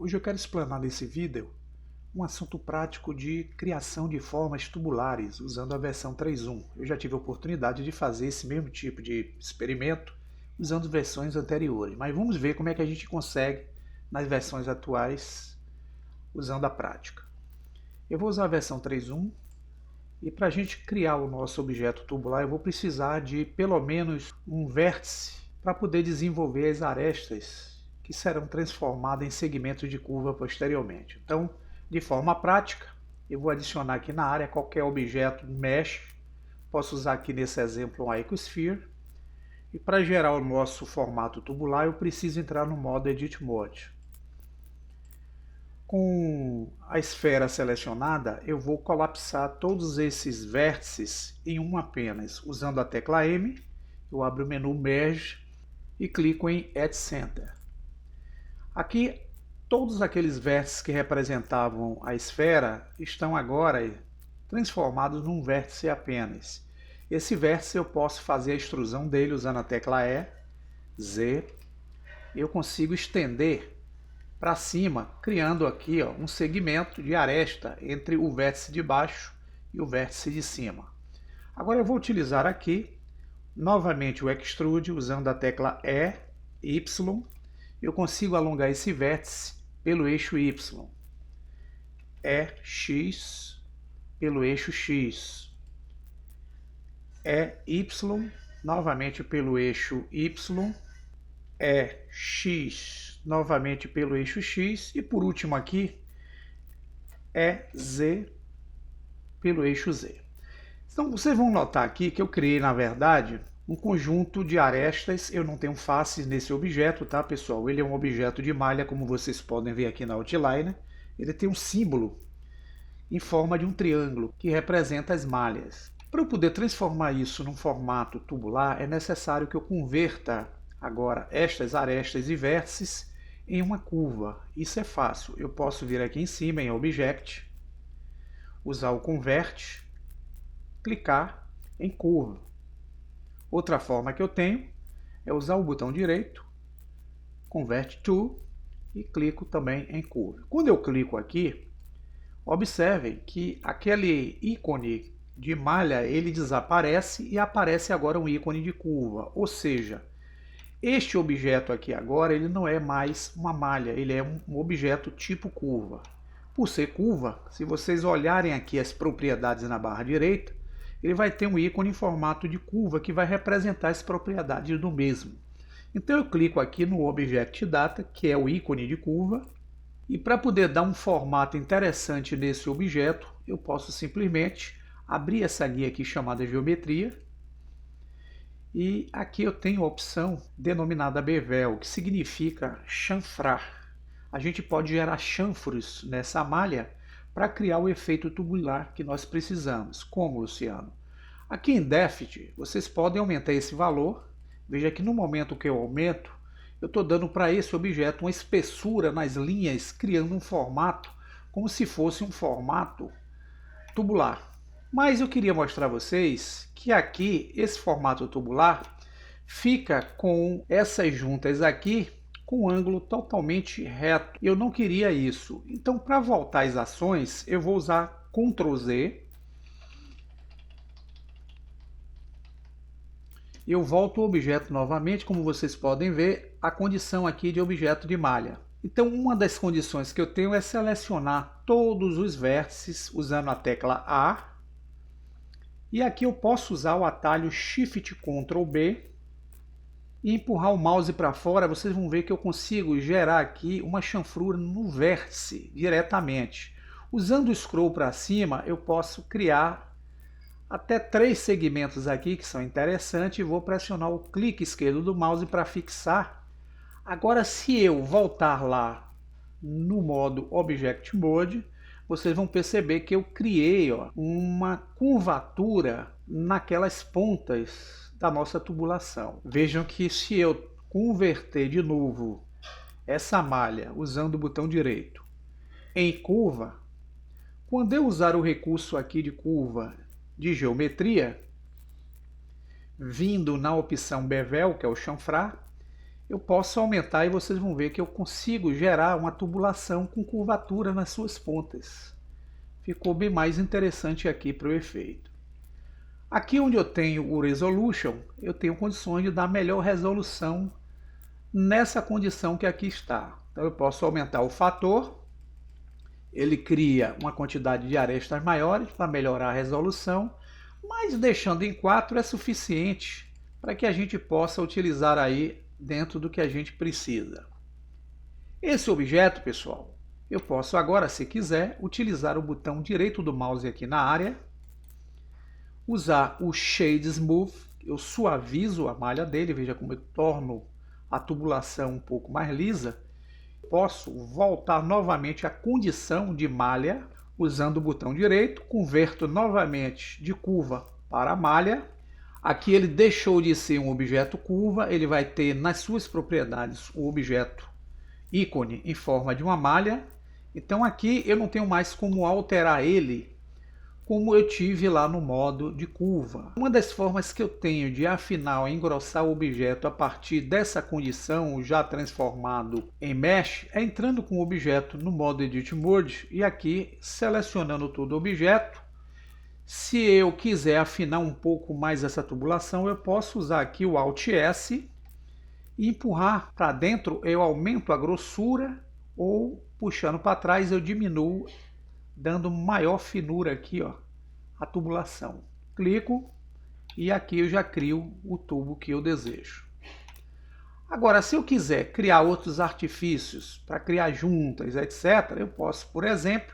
Hoje eu quero explanar nesse vídeo um assunto prático de criação de formas tubulares usando a versão 3.1. Eu já tive a oportunidade de fazer esse mesmo tipo de experimento usando versões anteriores, mas vamos ver como é que a gente consegue nas versões atuais usando a prática. Eu vou usar a versão 3.1 e para a gente criar o nosso objeto tubular eu vou precisar de pelo menos um vértice para poder desenvolver as arestas que serão transformadas em segmentos de curva posteriormente. Então, de forma prática, eu vou adicionar aqui na área qualquer objeto mesh. Posso usar aqui nesse exemplo um Icosphere. E para gerar o nosso formato tubular, eu preciso entrar no modo Edit Mode. Com a esfera selecionada, eu vou colapsar todos esses vértices em um apenas. Usando a tecla M, eu abro o menu Merge e clico em Add Center. Aqui, todos aqueles vértices que representavam a esfera estão agora transformados num vértice apenas. Esse vértice eu posso fazer a extrusão dele usando a tecla E, Z. Eu consigo estender para cima, criando aqui um segmento de aresta entre o vértice de baixo e o vértice de cima. Agora eu vou utilizar aqui novamente o Extrude usando a tecla E, Y. Eu consigo alongar esse vértice pelo eixo Y. X pelo eixo X. Y novamente pelo eixo Y. X novamente pelo eixo X. E por último aqui, Z pelo eixo Z. Então vocês vão notar aqui que eu criei, na verdade, um conjunto de arestas. Eu não tenho faces nesse objeto, tá, pessoal? Ele é um objeto de malha, como vocês podem ver aqui na Outliner. Ele tem um símbolo em forma de um triângulo que representa as malhas. Para eu poder transformar isso num formato tubular, é necessário que eu converta agora estas arestas e vértices em uma curva. Isso é fácil. Eu posso vir aqui em cima em Object, usar o Convert, clicar em curva. Outra forma que eu tenho é usar o botão direito, Convert to, e clico também em curva. Quando eu clico aqui, observem que aquele ícone de malha ele desaparece e aparece agora um ícone de curva. Ou seja, este objeto aqui agora ele não é mais uma malha, ele é um objeto tipo curva. Por ser curva, se vocês olharem aqui as propriedades na barra direita, ele vai ter um ícone em formato de curva que vai representar as propriedades do mesmo. Então eu clico aqui no Object Data, que é o ícone de curva, e para poder dar um formato interessante nesse objeto, eu posso simplesmente abrir essa guia aqui chamada Geometria, e aqui eu tenho a opção denominada Bevel, que significa chanfrar. A gente pode gerar chanfros nessa malha para criar o efeito tubular que nós precisamos. Como, Luciano? Aqui em Depth, vocês podem aumentar esse valor. Veja que no momento que eu aumento, eu estou dando para esse objeto uma espessura nas linhas, criando um formato como se fosse um formato tubular. Mas eu queria mostrar a vocês que aqui, esse formato tubular, fica com essas juntas aqui com um ângulo totalmente reto. Eu não queria isso. Então, para voltar às ações, eu vou usar Ctrl Z. Eu volto o objeto novamente, como vocês podem ver, a condição aqui de objeto de malha. Então, uma das condições que eu tenho é selecionar todos os vértices usando a tecla A. E aqui eu posso usar o atalho Shift Ctrl B e empurrar o mouse para fora. Vocês vão ver que eu consigo gerar aqui uma chanfrura no vértice diretamente. Usando o scroll para cima, eu posso criar até 3 segmentos aqui que são interessantes e vou pressionar o clique esquerdo do mouse para fixar. Agora, se eu voltar lá no modo Object Mode, vocês vão perceber que eu criei uma curvatura naquelas pontas da nossa tubulação. Vejam que se eu converter de novo essa malha usando o botão direito em curva, quando eu usar o recurso aqui de curva de geometria, vindo na opção Bevel, que é o chanfrar, eu posso aumentar e vocês vão ver que eu consigo gerar uma tubulação com curvatura nas suas pontas. Ficou bem mais interessante aqui para o efeito. Aqui onde eu tenho o Resolution, eu tenho condições de dar melhor resolução nessa condição que aqui está. Então eu posso aumentar o fator, ele cria uma quantidade de arestas maiores para melhorar a resolução, mas deixando em 4 é suficiente para que a gente possa utilizar aí dentro do que a gente precisa. Esse objeto, pessoal, eu posso agora, se quiser, utilizar o botão direito do mouse aqui na área, usar o Shade Smooth, eu suavizo a malha dele, veja como eu torno a tubulação um pouco mais lisa. Posso voltar novamente à condição de malha, usando o botão direito, converto novamente de curva para malha. Aqui ele deixou de ser um objeto curva, ele vai ter nas suas propriedades o objeto ícone em forma de uma malha. Então aqui eu não tenho mais como alterar ele como eu tive lá no modo de curva. Uma das formas que eu tenho de afinar ou engrossar o objeto a partir dessa condição já transformado em mesh é entrando com o objeto no modo Edit Mode e aqui selecionando todo o objeto. Se eu quiser afinar um pouco mais essa tubulação, eu posso usar aqui o Alt S e empurrar para dentro, eu aumento a grossura ou puxando para trás eu diminuo, dando maior finura aqui, ó, a tubulação. Clico e aqui eu já crio o tubo que eu desejo. Agora, se eu quiser criar outros artifícios para criar juntas, etc., eu posso, por exemplo,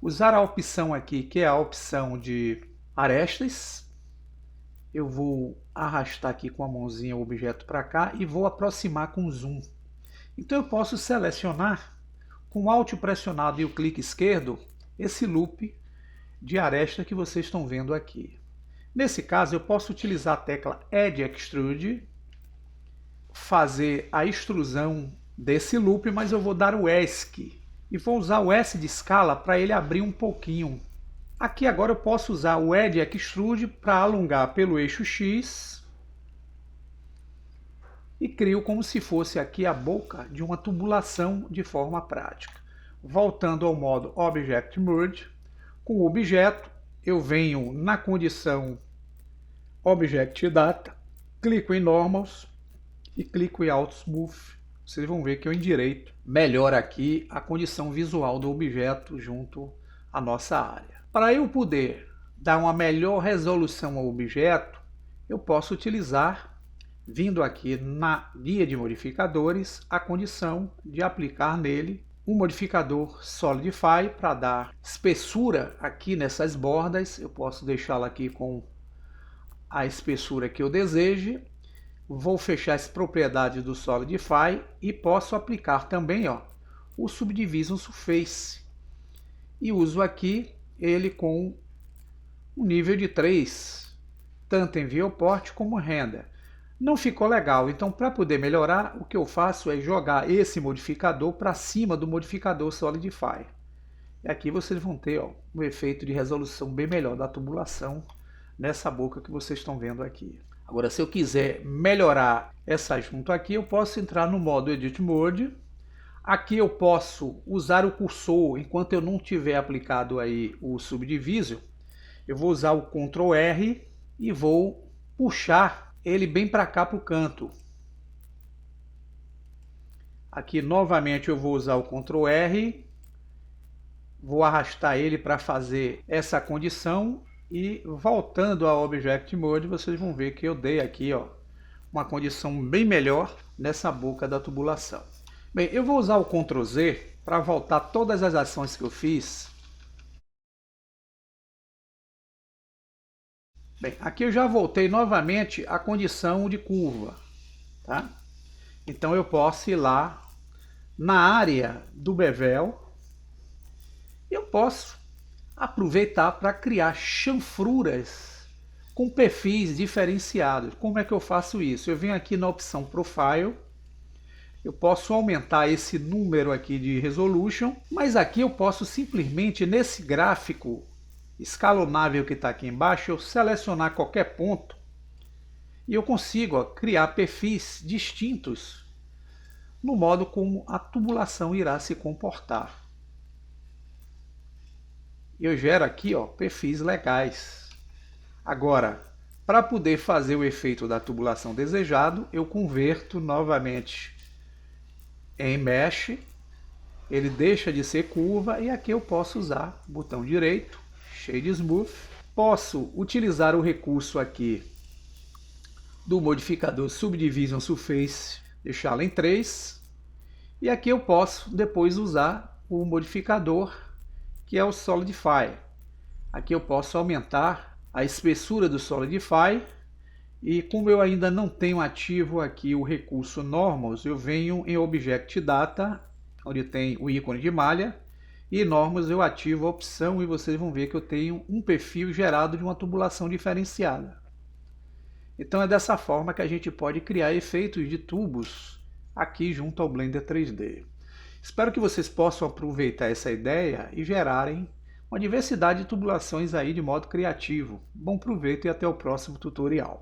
usar a opção aqui, que é a opção de arestas. Eu vou arrastar aqui com a mãozinha o objeto para cá e vou aproximar com zoom. Então eu posso selecionar com o Alt pressionado e o clique esquerdo esse loop de aresta que vocês estão vendo aqui. Nesse caso eu posso utilizar a tecla Edge Extrude, fazer a extrusão desse loop, mas eu vou dar o ESC e vou usar o S de escala para ele abrir um pouquinho. Aqui agora eu posso usar o Edge Extrude para alongar pelo eixo X e crio como se fosse aqui a boca de uma tubulação de forma prática. Voltando ao modo Object Mode, com o objeto eu venho na condição Object Data, clico em Normals e clico em Auto Smooth. Vocês vão ver que eu endireito melhor aqui a condição visual do objeto junto à nossa área. Para eu poder dar uma melhor resolução ao objeto, eu posso utilizar, vindo aqui na guia de modificadores, a condição de aplicar nele um modificador Solidify para dar espessura aqui nessas bordas. Eu posso deixá-la aqui com a espessura que eu deseje. Vou fechar as propriedades do Solidify e posso aplicar também, ó, o Subdivision Surface. E uso aqui ele com um nível de 3, tanto em viewport como render. Não ficou legal, então para poder melhorar, o que eu faço é jogar esse modificador para cima do modificador Solidify. E aqui vocês vão ter, ó, um efeito de resolução bem melhor da tubulação nessa boca que vocês estão vendo aqui. Agora, se eu quiser melhorar essa junta aqui, eu posso entrar no modo Edit Mode. Aqui eu posso usar o cursor enquanto eu não tiver aplicado aí o Subdivision. Eu vou usar o Ctrl R e vou puxar ele bem para cá para o canto. Aqui novamente eu vou usar o Ctrl R, vou arrastar ele para fazer essa condição e voltando ao Object Mode vocês vão ver que eu dei aqui, ó, uma condição bem melhor nessa boca da tubulação. Bem, eu vou usar o Ctrl Z para voltar todas as ações que eu fiz. Bem, aqui eu já voltei novamente à condição de curva, tá? Então eu posso ir lá na área do bevel, eu posso aproveitar para criar chanfruras com perfis diferenciados. Como é que eu faço isso? Eu venho aqui na opção Profile, eu posso aumentar esse número aqui de Resolution, mas aqui eu posso simplesmente nesse gráfico escalonável que está aqui embaixo, eu selecionar qualquer ponto e eu consigo, ó, criar perfis distintos no modo como a tubulação irá se comportar. Eu gero aqui, ó, perfis legais. Agora, para poder fazer o efeito da tubulação desejado, eu converto novamente em mesh. Ele deixa de ser curva e aqui eu posso usar o botão direito, Shade Smooth. Posso utilizar o recurso aqui do modificador Subdivision Surface, deixá-lo em 3. E aqui eu posso depois usar o modificador que é o Solidify. Aqui eu posso aumentar a espessura do Solidify. E como eu ainda não tenho ativo aqui o recurso Normals, eu venho em Object Data, onde tem o ícone de malha, e Normals eu ativo a opção e vocês vão ver que eu tenho um perfil gerado de uma tubulação diferenciada. Então é dessa forma que a gente pode criar efeitos de tubos aqui junto ao Blender 3D. Espero que vocês possam aproveitar essa ideia e gerarem uma diversidade de tubulações aí de modo criativo. Bom proveito e até o próximo tutorial.